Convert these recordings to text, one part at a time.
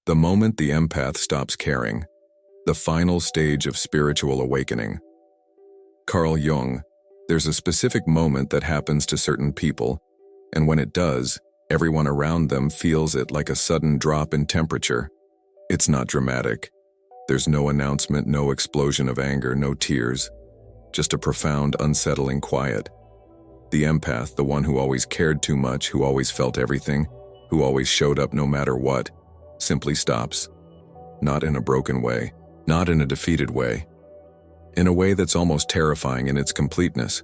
The moment the empath stops caring, the final stage of spiritual awakening. Carl Jung, there's a specific moment that happens to certain people, and when it does, everyone around them feels it like a sudden drop in temperature. It's not dramatic. There's no announcement, no explosion of anger, no tears, just a profound, unsettling quiet. The empath, the one who always cared too much, who always felt everything, who always showed up no matter what, simply stops. Not in a broken way, not in a defeated way, in a way that's almost terrifying in its completeness.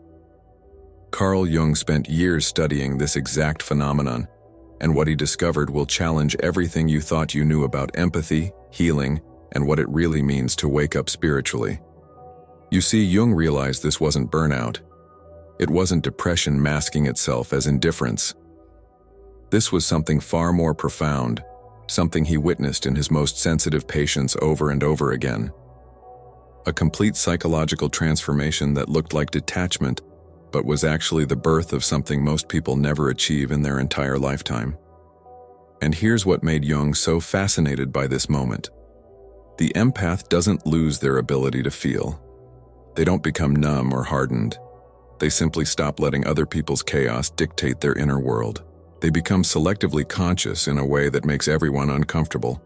Carl Jung spent years studying this exact phenomenon, and what he discovered will challenge everything you thought you knew about empathy, healing, and what it really means to wake up spiritually. You see, Jung realized this wasn't burnout. It wasn't depression masking itself as indifference. This was something far more profound, something he witnessed in his most sensitive patients over and over again. A complete psychological transformation that looked like detachment, but was actually the birth of something most people never achieve in their entire lifetime. And here's what made Jung so fascinated by this moment. The empath doesn't lose their ability to feel. They don't become numb or hardened. They simply stop letting other people's chaos dictate their inner world. They become selectively conscious in a way that makes everyone uncomfortable,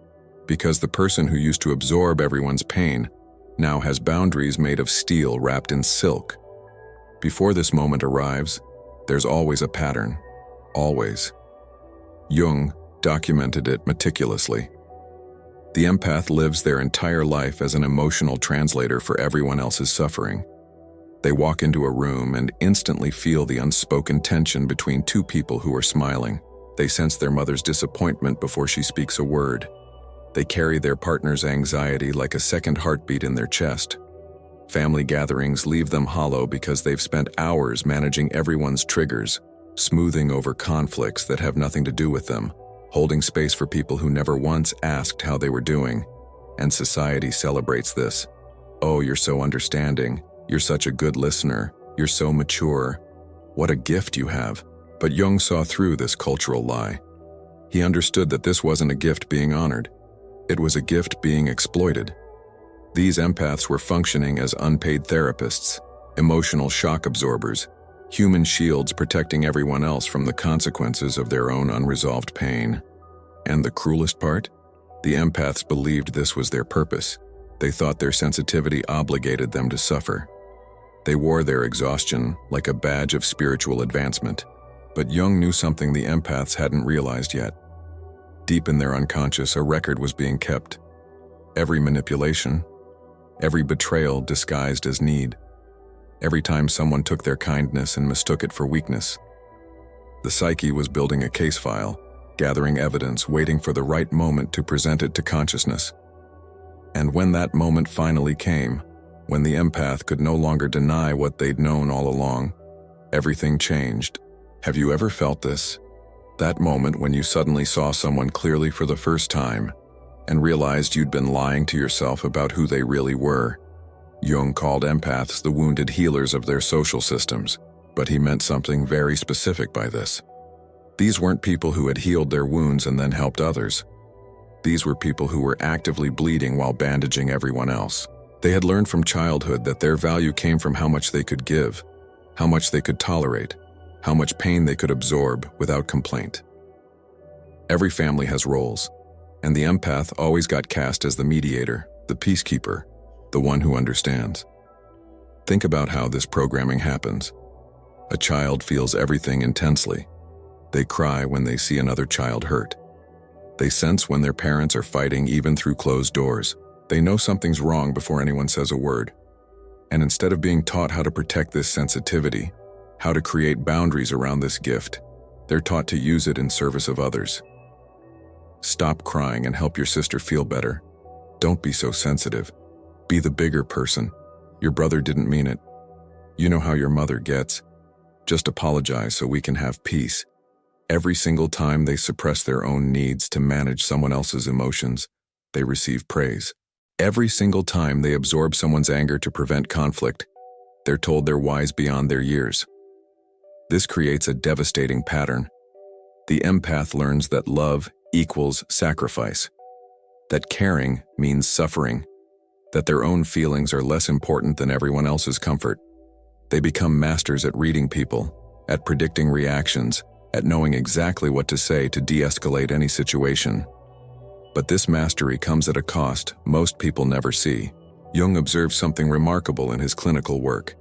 because the person who used to absorb everyone's pain now has boundaries made of steel wrapped in silk. Before this moment arrives, there's always a pattern. Always. Jung documented it meticulously. The empath lives their entire life as an emotional translator for everyone else's suffering. They walk into a room and instantly feel the unspoken tension between two people who are smiling. They sense their mother's disappointment before she speaks a word. They carry their partner's anxiety like a second heartbeat in their chest. Family gatherings leave them hollow because they've spent hours managing everyone's triggers, smoothing over conflicts that have nothing to do with them, holding space for people who never once asked how they were doing. And society celebrates this. Oh, you're so understanding. You're such a good listener. You're so mature. What a gift you have. But Jung saw through this cultural lie. He understood that this wasn't a gift being honored. It was a gift being exploited. These empaths were functioning as unpaid therapists, emotional shock absorbers, human shields protecting everyone else from the consequences of their own unresolved pain. And the cruelest part? The empaths believed this was their purpose. They thought their sensitivity obligated them to suffer. They wore their exhaustion like a badge of spiritual advancement. But Jung knew something the empaths hadn't realized yet. Deep in their unconscious, a record was being kept. Every manipulation, every betrayal disguised as need, every time someone took their kindness and mistook it for weakness. The psyche was building a case file, gathering evidence, waiting for the right moment to present it to consciousness. And when that moment finally came, when the empath could no longer deny what they'd known all along, everything changed. Have you ever felt this? That moment when you suddenly saw someone clearly for the first time and realized you'd been lying to yourself about who they really were. Jung called empaths the wounded healers of their social systems, but he meant something very specific by this. These weren't people who had healed their wounds and then helped others. These were people who were actively bleeding while bandaging everyone else. They had learned from childhood that their value came from how much they could give, how much they could tolerate, how much pain they could absorb without complaint. Every family has roles, and the empath always got cast as the mediator, the peacekeeper, the one who understands. Think about how this programming happens. A child feels everything intensely. They cry when they see another child hurt. They sense when their parents are fighting even through closed doors. They know something's wrong before anyone says a word. And instead of being taught how to protect this sensitivity, how to create boundaries around this gift, they're taught to use it in service of others. Stop crying and help your sister feel better. Don't be so sensitive. Be the bigger person. Your brother didn't mean it. You know how your mother gets. Just apologize so we can have peace. Every single time they suppress their own needs to manage someone else's emotions, they receive praise. Every single time they absorb someone's anger to prevent conflict, they're told they're wise beyond their years. This creates a devastating pattern. The empath learns that love equals sacrifice. that caring means suffering, that their own feelings are less important than everyone else's comfort. They become masters at reading people, at predicting reactions, at knowing exactly what to say to de-escalate any situation. But this mastery comes at a cost most people never see. Jung observed something remarkable in his clinical work.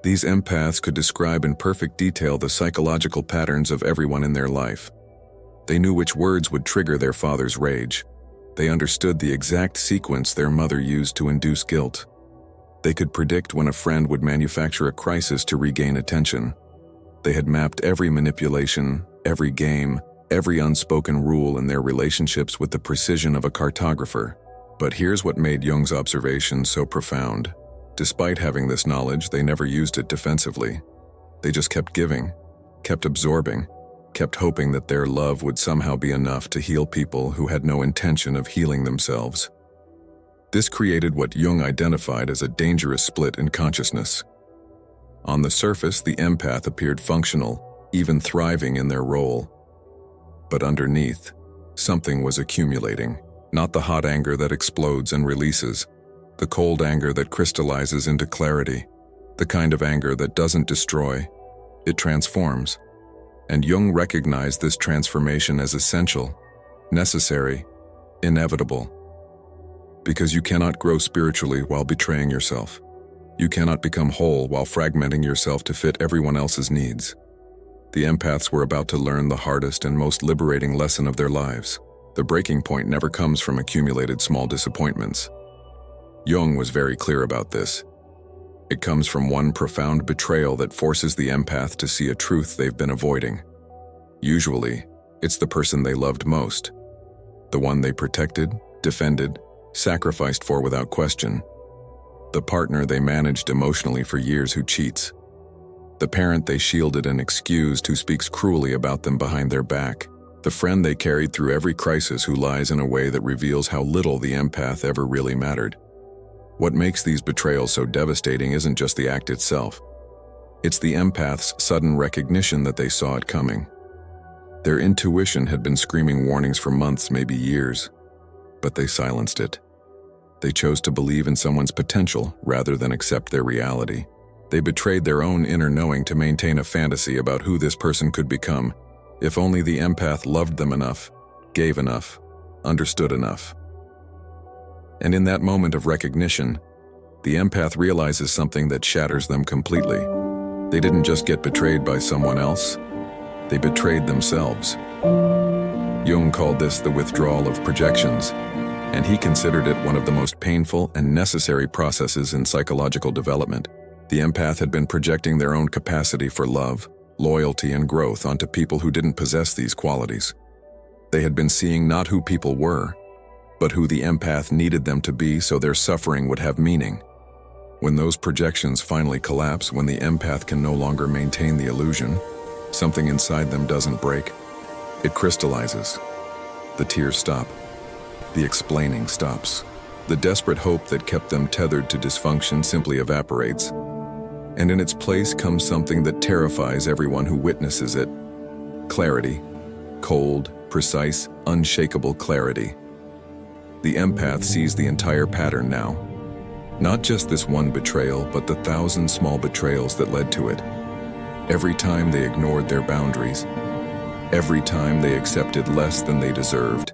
These empaths could describe in perfect detail the psychological patterns of everyone in their life. They knew which words would trigger their father's rage. They understood the exact sequence their mother used to induce guilt. They could predict when a friend would manufacture a crisis to regain attention. They had mapped every manipulation, every game, every unspoken rule in their relationships with the precision of a cartographer. But here's what made Jung's observation so profound. Despite having this knowledge, they never used it defensively. They just kept giving, kept absorbing, kept hoping that their love would somehow be enough to heal people who had no intention of healing themselves. This created what Jung identified as a dangerous split in consciousness. On the surface, the empath appeared functional, even thriving in their role. But underneath, something was accumulating. Not the hot anger that explodes and releases, the cold anger that crystallizes into clarity, the kind of anger that doesn't destroy, it transforms. And Jung recognized this transformation as essential, necessary, inevitable. Because you cannot grow spiritually while betraying yourself. You cannot become whole while fragmenting yourself to fit everyone else's needs. The empaths were about to learn the hardest and most liberating lesson of their lives. The breaking point never comes from accumulated small disappointments. Jung was very clear about this. It comes from one profound betrayal that forces the empath to see a truth they've been avoiding. Usually, it's the person they loved most. The one they protected, defended, sacrificed for without question. The partner they managed emotionally for years who cheats. The parent they shielded and excused who speaks cruelly about them behind their back. The friend they carried through every crisis who lies in a way that reveals how little the empath ever really mattered. What makes these betrayals so devastating isn't just the act itself. It's the empath's sudden recognition that they saw it coming. Their intuition had been screaming warnings for months, maybe years, but they silenced it. They chose to believe in someone's potential rather than accept their reality. They betrayed their own inner knowing to maintain a fantasy about who this person could become, if only the empath loved them enough, gave enough, understood enough. And in that moment of recognition, the empath realizes something that shatters them completely. They didn't just get betrayed by someone else, they betrayed themselves. Jung called this the withdrawal of projections, and he considered it one of the most painful and necessary processes in psychological development. The empath had been projecting their own capacity for love, loyalty, and growth onto people who didn't possess these qualities. They had been seeing not who people were, but who the empath needed them to be so their suffering would have meaning. When those projections finally collapse, when the empath can no longer maintain the illusion, something inside them doesn't break. It crystallizes. The tears stop. The explaining stops. The desperate hope that kept them tethered to dysfunction simply evaporates. And in its place comes something that terrifies everyone who witnesses it. Clarity. Cold, precise, unshakable clarity. The empath sees the entire pattern now. Not just this one betrayal, but the 1,000 small betrayals that led to it. Every time they ignored their boundaries. Every time they accepted less than they deserved.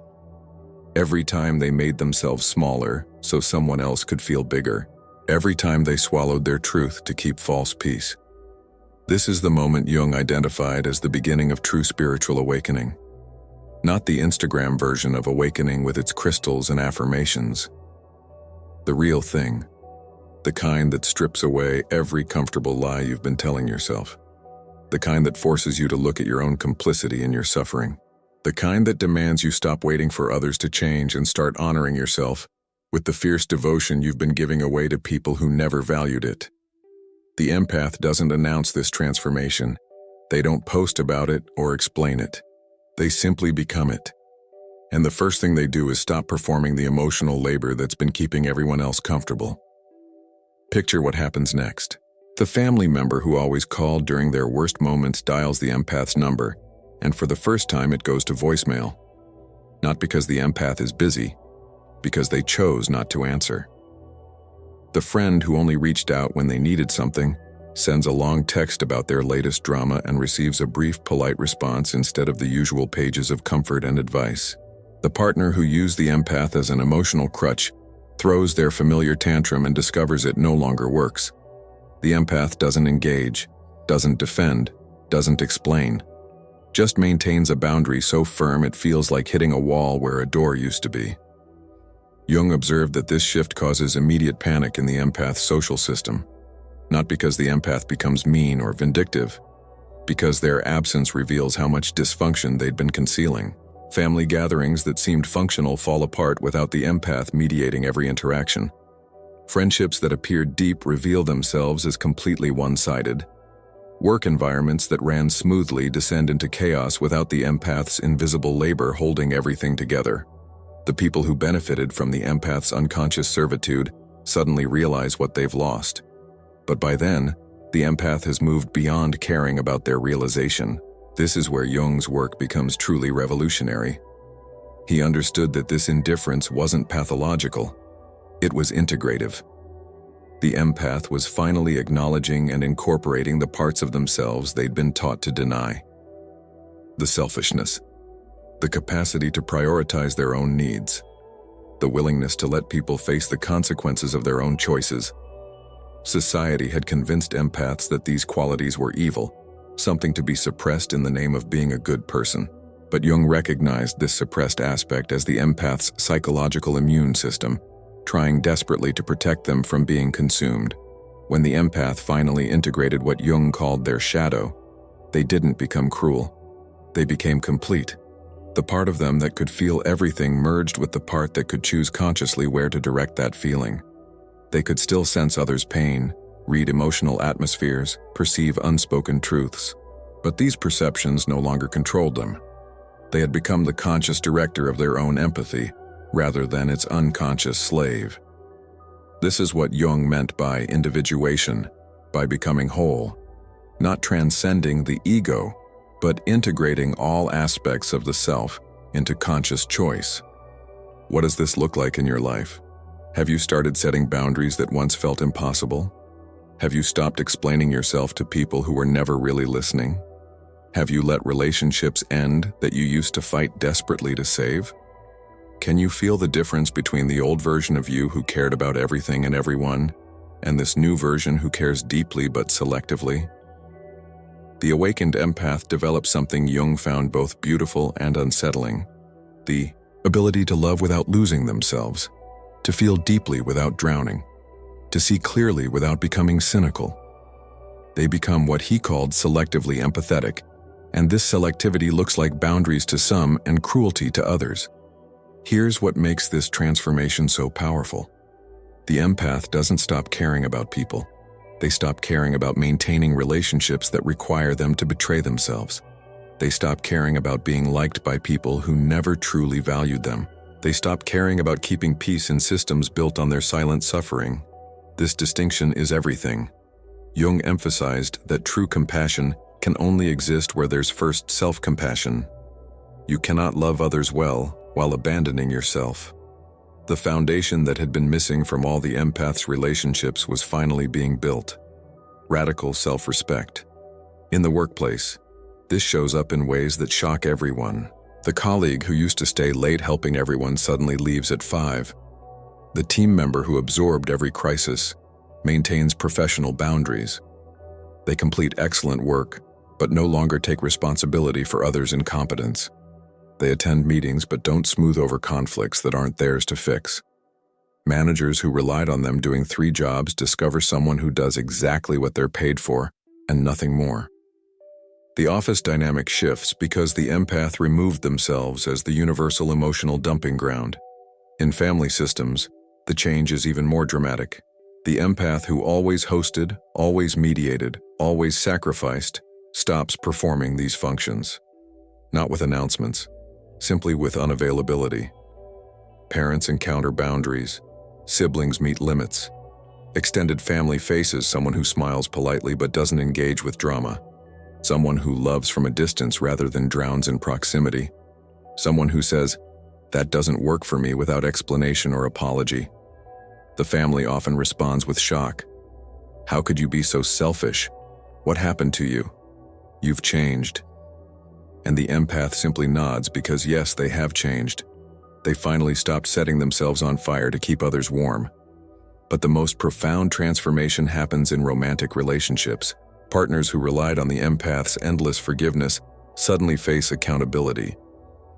Every time they made themselves smaller so someone else could feel bigger. Every time they swallowed their truth to keep false peace. This is the moment Jung identified as the beginning of true spiritual awakening. Not the Instagram version of awakening with its crystals and affirmations. The real thing. The kind that strips away every comfortable lie you've been telling yourself. The kind that forces you to look at your own complicity in your suffering. The kind that demands you stop waiting for others to change and start honoring yourself with the fierce devotion you've been giving away to people who never valued it. The empath doesn't announce this transformation. They don't post about it or explain it. They simply become it. And the first thing they do is stop performing the emotional labor that's been keeping everyone else comfortable. Picture what happens next. The family member who always called during their worst moments dials the empath's number, and for the first time it goes to voicemail. Not because the empath is busy, because they chose not to answer. The friend who only reached out when they needed something sends a long text about their latest drama and receives a brief, polite response instead of the usual pages of comfort and advice. The partner who used the empath as an emotional crutch throws their familiar tantrum and discovers it no longer works. The empath doesn't engage, doesn't defend, doesn't explain, just maintains a boundary so firm it feels like hitting a wall where a door used to be. Jung observed that this shift causes immediate panic in the empath's social system, not because the empath becomes mean or vindictive, because their absence reveals how much dysfunction they'd been concealing. Family gatherings that seemed functional fall apart without the empath mediating every interaction. Friendships that appeared deep reveal themselves as completely one-sided. Work environments that ran smoothly descend into chaos without the empath's invisible labor holding everything together. The people who benefited from the empath's unconscious servitude suddenly realize what they've lost. But by then, the empath has moved beyond caring about their realization. This is where Jung's work becomes truly revolutionary. He understood that this indifference wasn't pathological, it was integrative. The empath was finally acknowledging and incorporating the parts of themselves they'd been taught to deny. The selfishness, the capacity to prioritize their own needs, the willingness to let people face the consequences of their own choices. Society had convinced empaths that these qualities were evil, something to be suppressed in the name of being a good person. But Jung recognized this suppressed aspect as the empath's psychological immune system, trying desperately to protect them from being consumed. When the empath finally integrated what Jung called their shadow, they didn't become cruel. They became complete. The part of them that could feel everything merged with the part that could choose consciously where to direct that feeling. They could still sense others' pain, read emotional atmospheres, perceive unspoken truths. But these perceptions no longer controlled them. They had become the conscious director of their own empathy, rather than its unconscious slave. This is what Jung meant by individuation, by becoming whole, not transcending the ego, but integrating all aspects of the self into conscious choice. What does this look like in your life? Have you started setting boundaries that once felt impossible? Have you stopped explaining yourself to people who were never really listening? Have you let relationships end that you used to fight desperately to save? Can you feel the difference between the old version of you who cared about everything and everyone, and this new version who cares deeply but selectively? The awakened empath develops something Jung found both beautiful and unsettling: the ability to love without losing themselves, to feel deeply without drowning, to see clearly without becoming cynical. They become what he called selectively empathetic, and this selectivity looks like boundaries to some and cruelty to others. Here's what makes this transformation so powerful. The empath doesn't stop caring about people. They stop caring about maintaining relationships that require them to betray themselves. They stop caring about being liked by people who never truly valued them. They stop caring about keeping peace in systems built on their silent suffering. This distinction is everything. Jung emphasized that true compassion can only exist where there's first self-compassion. You cannot love others well while abandoning yourself. The foundation that had been missing from all the empath's relationships was finally being built. Radical self-respect. In the workplace, this shows up in ways that shock everyone. The colleague who used to stay late helping everyone suddenly leaves at 5. The team member who absorbed every crisis maintains professional boundaries. They complete excellent work, but no longer take responsibility for others' incompetence. They attend meetings but don't smooth over conflicts that aren't theirs to fix. Managers who relied on them doing 3 jobs discover someone who does exactly what they're paid for and nothing more. The office dynamic shifts because the empath removed themselves as the universal emotional dumping ground. In family systems, the change is even more dramatic. The empath who always hosted, always mediated, always sacrificed, stops performing these functions. Not with announcements, simply with unavailability. Parents encounter boundaries. Siblings meet limits. Extended family faces someone who smiles politely but doesn't engage with drama. Someone who loves from a distance rather than drowns in proximity. Someone who says, That doesn't work for me without explanation or apology. The family often responds with shock. How could you be so selfish? What happened to you? You've changed. And the empath simply nods because yes, they have changed. They finally stopped setting themselves on fire to keep others warm. But the most profound transformation happens in romantic relationships. Partners who relied on the empath's endless forgiveness suddenly face accountability.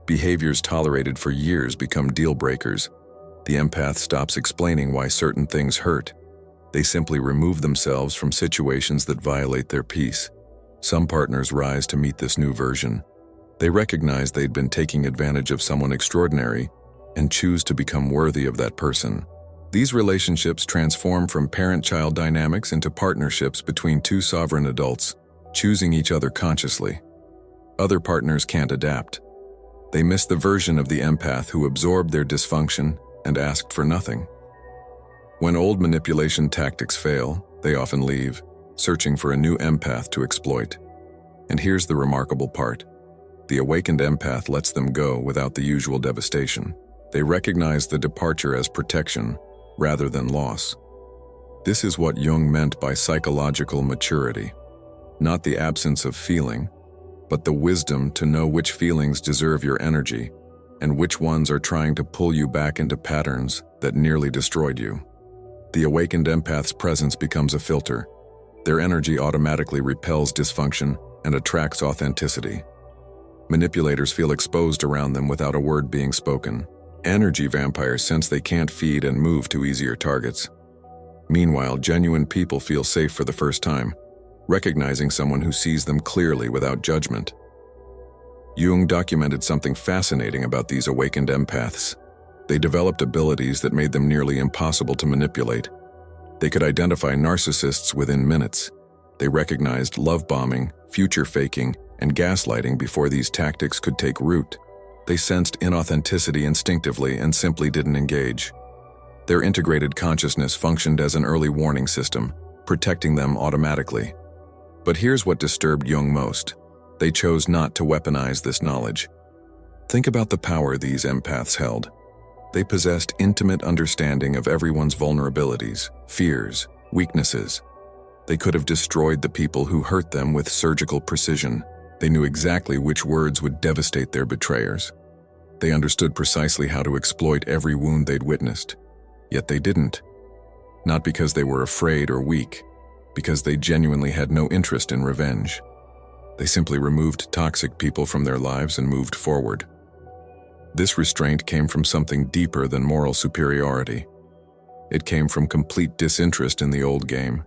Behaviors tolerated for years become deal breakers. The empath stops explaining why certain things hurt. They simply remove themselves from situations that violate their peace. Some partners rise to meet this new version. They recognize they'd been taking advantage of someone extraordinary and choose to become worthy of that person. These relationships transform from parent-child dynamics into partnerships between two sovereign adults, choosing each other consciously. Other partners can't adapt. They miss the version of the empath who absorbed their dysfunction and asked for nothing. When old manipulation tactics fail, they often leave, searching for a new empath to exploit. And here's the remarkable part. The awakened empath lets them go without the usual devastation. They recognize the departure as protection rather than loss. This is what Jung meant by psychological maturity. Not the absence of feeling, but the wisdom to know which feelings deserve your energy and which ones are trying to pull you back into patterns that nearly destroyed you. The awakened empath's presence becomes a filter. Their energy automatically repels dysfunction and attracts authenticity. Manipulators feel exposed around them without a word being spoken. Energy vampires sense they can't feed and move to easier targets. Meanwhile, genuine people feel safe for the first time, recognizing someone who sees them clearly without judgment. Jung documented something fascinating about these awakened empaths. They developed abilities that made them nearly impossible to manipulate. They could identify narcissists within minutes. They recognized love bombing, future faking, and gaslighting before these tactics could take root. They sensed inauthenticity instinctively and simply didn't engage. Their integrated consciousness functioned as an early warning system, protecting them automatically. But here's what disturbed Jung most. They chose not to weaponize this knowledge. Think about the power these empaths held. They possessed intimate understanding of everyone's vulnerabilities, fears, weaknesses. They could have destroyed the people who hurt them with surgical precision. They knew exactly which words would devastate their betrayers. They understood precisely how to exploit every wound they'd witnessed. Yet they didn't. Not because they were afraid or weak, because they genuinely had no interest in revenge. They simply removed toxic people from their lives and moved forward. This restraint came from something deeper than moral superiority. It came from complete disinterest in the old game.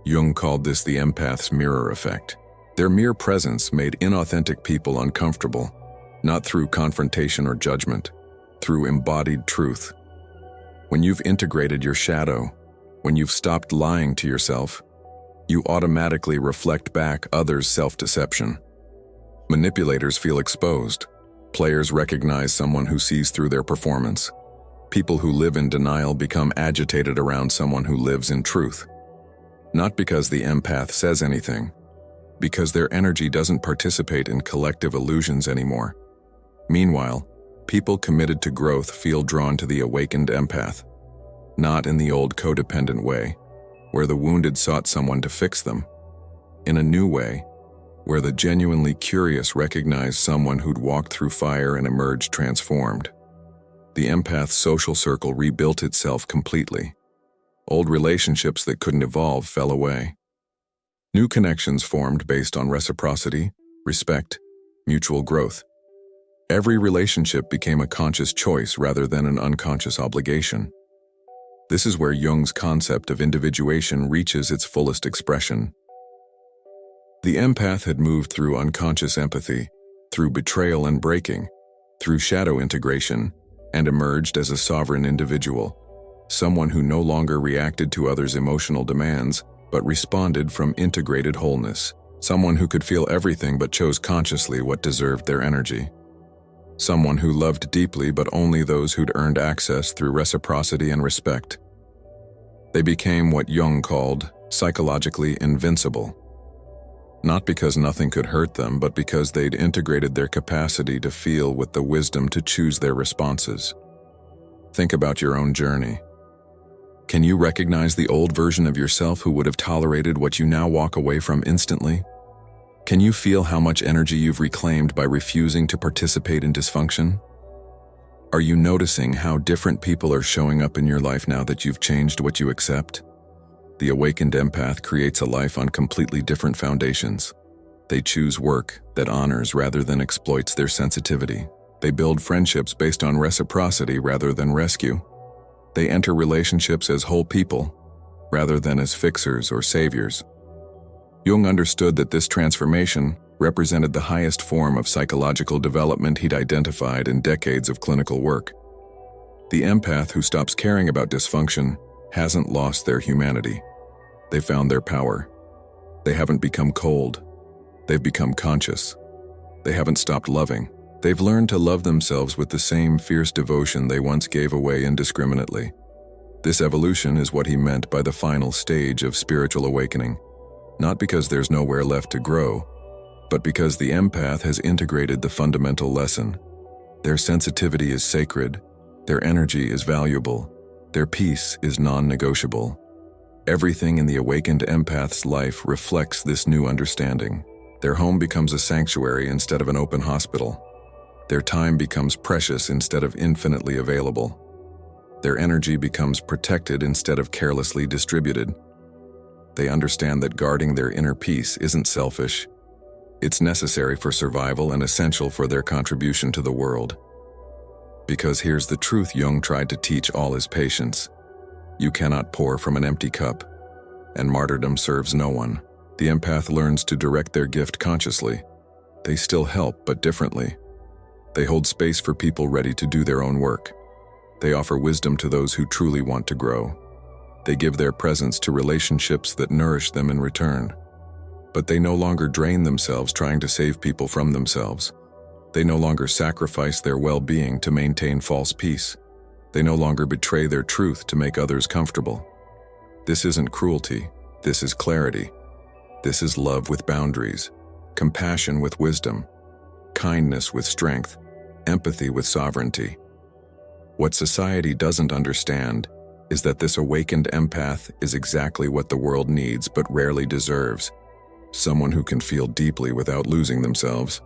Jung called this the empath's mirror effect. Their mere presence made inauthentic people uncomfortable, not through confrontation or judgment, through embodied truth. When you've integrated your shadow, when you've stopped lying to yourself, you automatically reflect back others' self-deception. Manipulators feel exposed. Players recognize someone who sees through their performance. People who live in denial become agitated around someone who lives in truth. Not because the empath says anything, because their energy doesn't participate in collective illusions anymore. Meanwhile, people committed to growth feel drawn to the awakened empath, not in the old codependent way, where the wounded sought someone to fix them. In a new way, where the genuinely curious recognized someone who'd walked through fire and emerged transformed. The empath's social circle rebuilt itself completely. Old relationships that couldn't evolve fell away. New connections formed based on reciprocity, respect, mutual growth. Every relationship became a conscious choice rather than an unconscious obligation. This is where Jung's concept of individuation reaches its fullest expression. The empath had moved through unconscious empathy, through betrayal and breaking, through shadow integration, and emerged as a sovereign individual, someone who no longer reacted to others' emotional demands, but responded from integrated wholeness, someone who could feel everything but chose consciously what deserved their energy. Someone who loved deeply but only those who'd earned access through reciprocity and respect. They became what Jung called psychologically invincible. Not because nothing could hurt them, but because they'd integrated their capacity to feel with the wisdom to choose their responses. Think about your own journey. Can you recognize the old version of yourself who would have tolerated what you now walk away from instantly? Can you feel how much energy you've reclaimed by refusing to participate in dysfunction? Are you noticing how different people are showing up in your life now that you've changed what you accept? The awakened empath creates a life on completely different foundations. They choose work that honors rather than exploits their sensitivity. They build friendships based on reciprocity rather than rescue. They enter relationships as whole people rather than as fixers or saviors. Jung understood that this transformation represented the highest form of psychological development he'd identified in decades of clinical work. The empath who stops caring about dysfunction hasn't lost their humanity. They found their power. They haven't become cold. They've become conscious. They haven't stopped loving. They've learned to love themselves with the same fierce devotion they once gave away indiscriminately. This evolution is what he meant by the final stage of spiritual awakening, not because there's nowhere left to grow, but because the empath has integrated the fundamental lesson. Their sensitivity is sacred, their energy is valuable, their peace is non-negotiable. Everything in the awakened empath's life reflects this new understanding. Their home becomes a sanctuary instead of an open hospital. Their time becomes precious instead of infinitely available. Their energy becomes protected instead of carelessly distributed. They understand that guarding their inner peace isn't selfish. It's necessary for survival and essential for their contribution to the world. Because here's the truth Jung tried to teach all his patients. You cannot pour from an empty cup, and martyrdom serves no one. The empath learns to direct their gift consciously. They still help, but differently. They hold space for people ready to do their own work. They offer wisdom to those who truly want to grow. They give their presence to relationships that nourish them in return. But they no longer drain themselves trying to save people from themselves. They no longer sacrifice their well-being to maintain false peace. They no longer betray their truth to make others comfortable. This isn't cruelty. This is clarity. This is love with boundaries, compassion with wisdom, kindness with strength, empathy with sovereignty. What society doesn't understand is that this awakened empath is exactly what the world needs but rarely deserves. Someone who can feel deeply without losing themselves.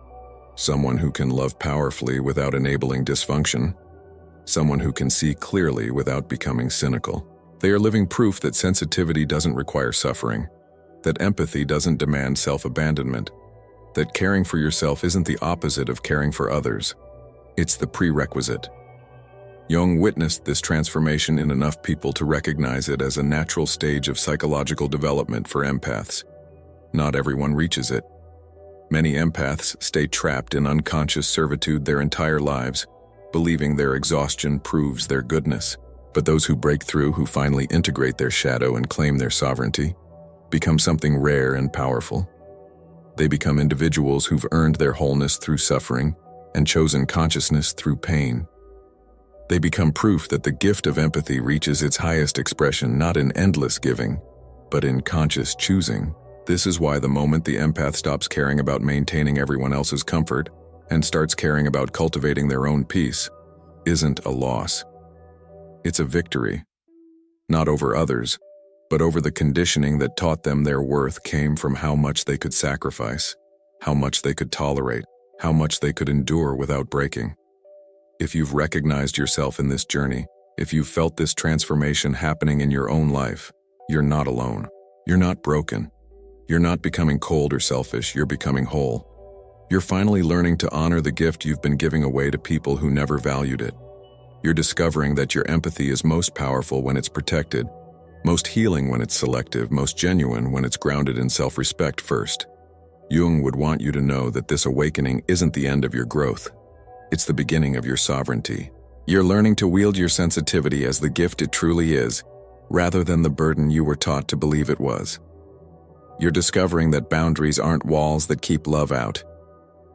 Someone who can love powerfully without enabling dysfunction. Someone who can see clearly without becoming cynical. They are living proof that sensitivity doesn't require suffering, that empathy doesn't demand self-abandonment, that caring for yourself isn't the opposite of caring for others. It's the prerequisite. Jung witnessed this transformation in enough people to recognize it as a natural stage of psychological development for empaths. Not everyone reaches it. Many empaths stay trapped in unconscious servitude their entire lives, believing their exhaustion proves their goodness. But those who break through, who finally integrate their shadow and claim their sovereignty, become something rare and powerful. They become individuals who've earned their wholeness through suffering and chosen consciousness through pain. They become proof that the gift of empathy reaches its highest expression not in endless giving, but in conscious choosing. This is why the moment the empath stops caring about maintaining everyone else's comfort and starts caring about cultivating their own peace, isn't a loss. It's a victory, not over others, but over the conditioning that taught them their worth came from how much they could sacrifice, how much they could tolerate, how much they could endure without breaking. If you've recognized yourself in this journey, if you've felt this transformation happening in your own life, you're not alone. You're not broken. You're not becoming cold or selfish, you're becoming whole. You're finally learning to honor the gift you've been giving away to people who never valued it. You're discovering that your empathy is most powerful when it's protected, most healing when it's selective, most genuine when it's grounded in self-respect first. Jung would want you to know that this awakening isn't the end of your growth. It's the beginning of your sovereignty. You're learning to wield your sensitivity as the gift it truly is, rather than the burden you were taught to believe it was. You're discovering that boundaries aren't walls that keep love out.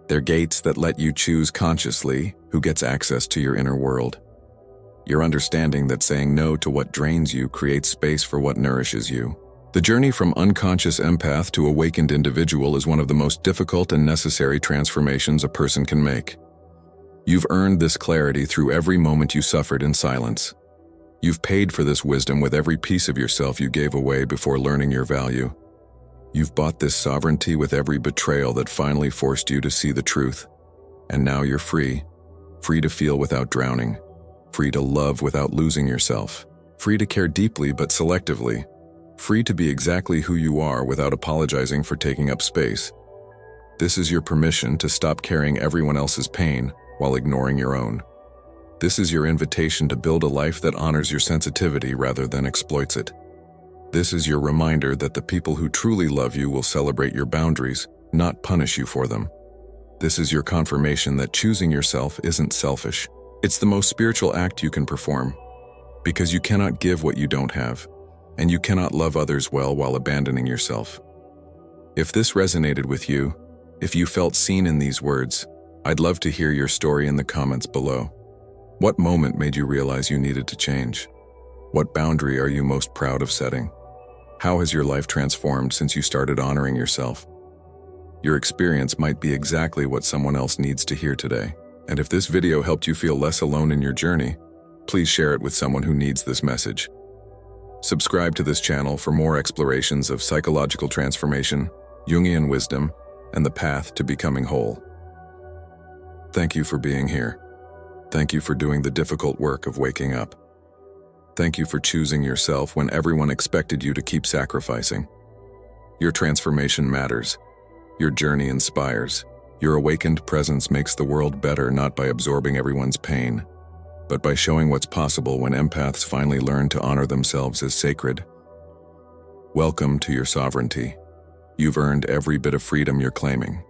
They're gates that let you choose consciously who gets access to your inner world. You're understanding that saying no to what drains you creates space for what nourishes you. The journey from unconscious empath to awakened individual is one of the most difficult and necessary transformations a person can make. You've earned this clarity through every moment you suffered in silence. You've paid for this wisdom with every piece of yourself you gave away before learning your value. You've bought this sovereignty with every betrayal that finally forced you to see the truth. And now you're free. Free to feel without drowning. Free to love without losing yourself. Free to care deeply but selectively. Free to be exactly who you are without apologizing for taking up space. This is your permission to stop carrying everyone else's pain while ignoring your own. This is your invitation to build a life that honors your sensitivity rather than exploits it. This is your reminder that the people who truly love you will celebrate your boundaries, not punish you for them. This is your confirmation that choosing yourself isn't selfish. It's the most spiritual act you can perform, because you cannot give what you don't have, and you cannot love others well while abandoning yourself. If this resonated with you, if you felt seen in these words, I'd love to hear your story in the comments below. What moment made you realize you needed to change? What boundary are you most proud of setting? How has your life transformed since you started honoring yourself? Your experience might be exactly what someone else needs to hear today. And if this video helped you feel less alone in your journey, please share it with someone who needs this message. Subscribe to this channel for more explorations of psychological transformation, Jungian wisdom, and the path to becoming whole. Thank you for being here. Thank you for doing the difficult work of waking up. Thank you for choosing yourself when everyone expected you to keep sacrificing. Your transformation matters. Your journey inspires. Your awakened presence makes the world better not by absorbing everyone's pain, but by showing what's possible when empaths finally learn to honor themselves as sacred. Welcome to your sovereignty. You've earned every bit of freedom you're claiming.